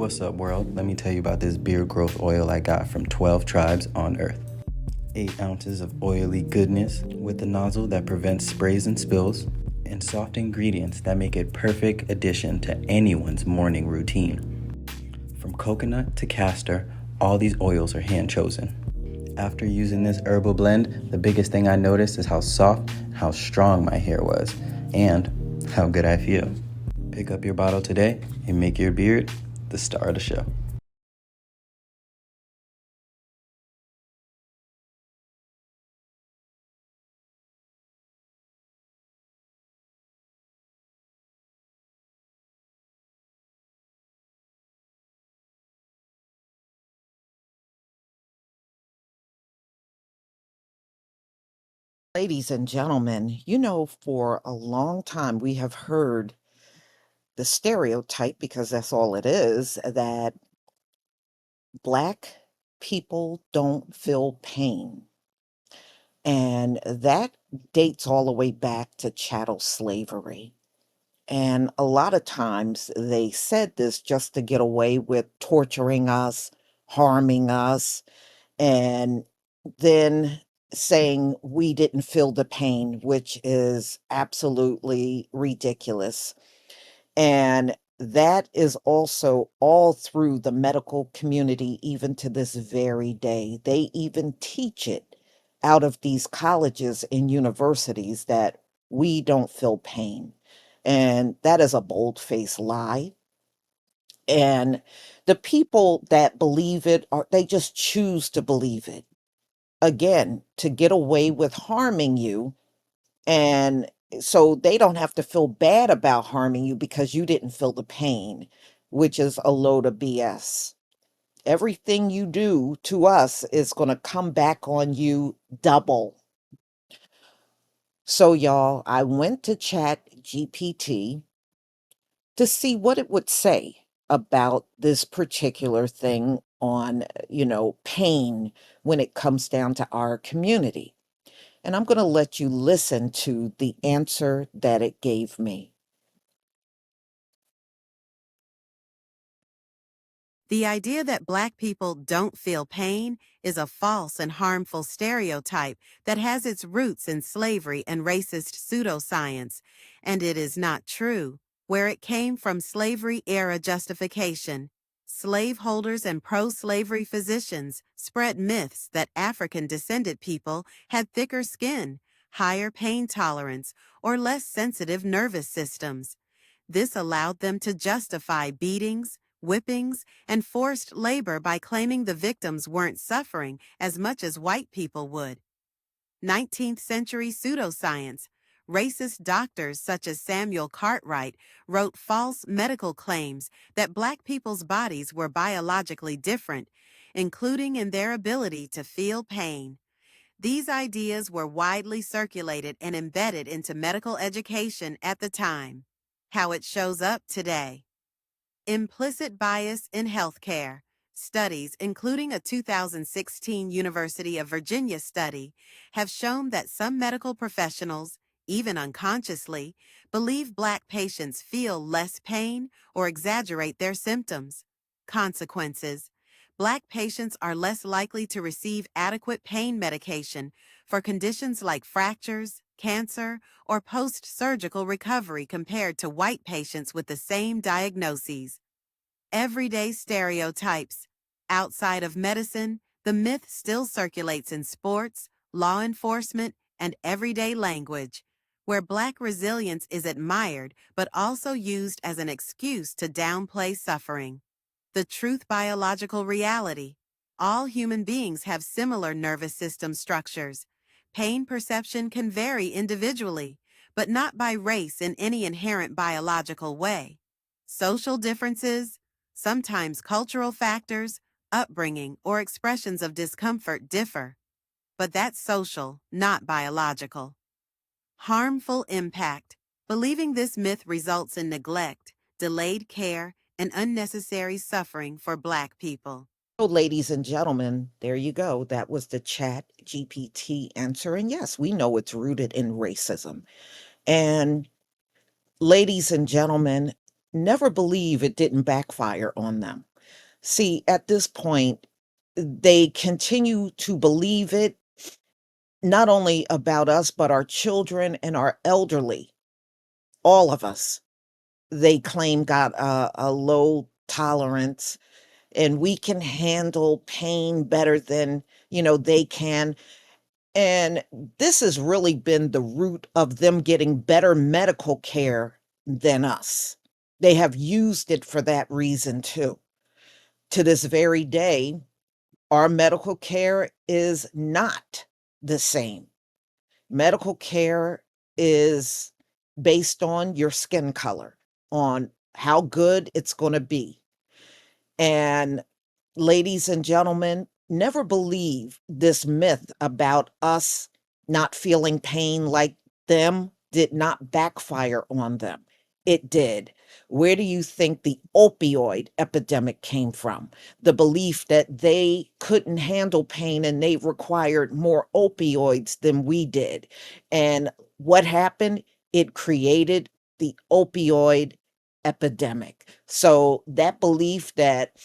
What's up, world? Let me tell you about this beard growth oil I got from 12 tribes on Earth. 8 ounces of oily goodness with a nozzle that prevents sprays and spills, and soft ingredients that make it perfect addition to anyone's morning routine. From coconut to castor, all these oils are hand chosen. After using this herbal blend, the biggest thing I noticed is how soft and how strong my hair was, and how good I feel. Pick up your bottle today and make your beard the star of the show. Ladies and gentlemen, for a long time we have heard the stereotype, because that's all it is, that Black people don't feel pain. And that dates all the way back to chattel slavery. And a lot of times they said this just to get away with torturing us, harming us, and then saying we didn't feel the pain, which is absolutely ridiculous. And that is also all through the medical community, even to this very day. They even teach it out of these colleges and universities that we don't feel pain. And that is a bold-faced lie. And the people that believe it are they just choose to believe it again to get away with harming you, and so they don't have to feel bad about harming you because you didn't feel the pain, which is a load of BS. Everything you do to us is going to come back on you double. So y'all, I went to Chat GPT to see what it would say about this particular thing on, pain when it comes down to our community. And I'm going to let you listen to the answer that it gave me. The idea that Black people don't feel pain is a false and harmful stereotype that has its roots in slavery and racist pseudoscience, and it is not true. Where it came from slavery-era justification, slaveholders and pro-slavery physicians spread myths that African-descended people had thicker skin, higher pain tolerance, or less sensitive nervous systems. This allowed them to justify beatings, whippings, and forced labor by claiming the victims weren't suffering as much as white people would. 19th century pseudoscience. Racist doctors such as Samuel Cartwright wrote false medical claims that Black people's bodies were biologically different, including in their ability to feel pain. These ideas were widely circulated and embedded into medical education at the time. How it shows up today. Implicit bias in healthcare. Studies, including a 2016 University of Virginia study, have shown that some medical professionals, even unconsciously, believe Black patients feel less pain or exaggerate their symptoms. Consequences. Black patients are less likely to receive adequate pain medication for conditions like fractures, cancer, or post-surgical recovery compared to white patients with the same diagnoses. Everyday stereotypes. Outside of medicine, the myth still circulates in sports, law enforcement, and everyday language, where Black resilience is admired but also used as an excuse to downplay suffering. The truth biological reality. All human beings have similar nervous system structures. Pain perception can vary individually, but not by race in any inherent biological way. Social differences, sometimes cultural factors, upbringing, or expressions of discomfort differ. But that's social, not biological. Harmful impact. Believing this myth results in neglect, delayed care, and unnecessary suffering for Black people. So, ladies and gentlemen, there you go. That was the Chat GPT answer. And yes, we know it's rooted in racism. And ladies and gentlemen, never believe it didn't backfire on them. See, at this point, they continue to believe it, not only about us, but our children and our elderly, all of us. They claim got a low tolerance and we can handle pain better than, they can. And this has really been the root of them getting better medical care than us. They have used it for that reason too. To this very day, our medical care is not the same. Medical care is based on your skin color, on how good it's going to be. And ladies and gentlemen, never believe this myth about us not feeling pain like them did not backfire on them. It did. Where do you think the opioid epidemic came from? The belief that they couldn't handle pain and they required more opioids than we did. And what happened? It created the opioid epidemic. So that belief that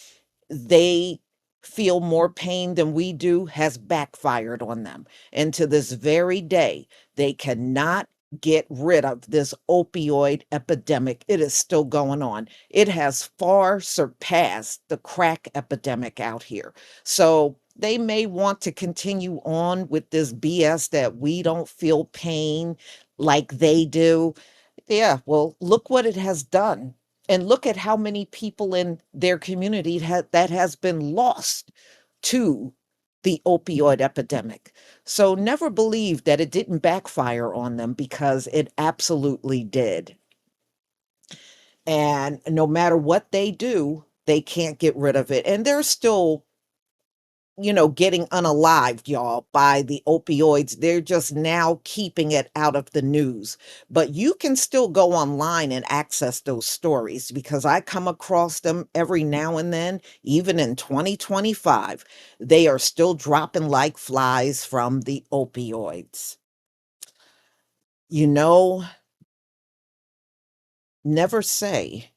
they feel more pain than we do has backfired on them. And to this very day, they cannot get rid of this opioid epidemic. It is still going on. It has far surpassed the crack epidemic out here. So they may want to continue on with this BS that we don't feel pain like they do. Yeah, well, look what it has done. And look at how many people in their community that has been lost to the opioid epidemic. So never believe that it didn't backfire on them, because it absolutely did. And no matter what they do, they can't get rid of it. And they're still, getting unalived, y'all, by the opioids. They're just now keeping it out of the news. But you can still go online and access those stories, because I come across them every now and then, even in 2025. They are still dropping like flies from the opioids. You know, never say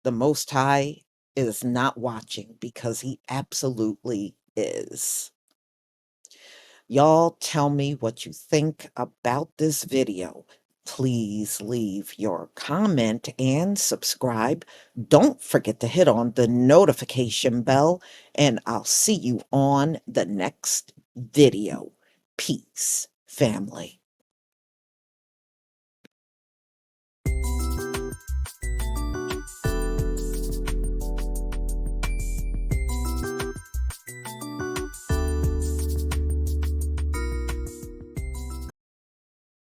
the Most High is not watching, because he absolutely is. Y'all tell me what you think about this video. Please leave your comment and subscribe. Don't forget to hit on the notification bell, and I'll see you on the next video. Peace, family.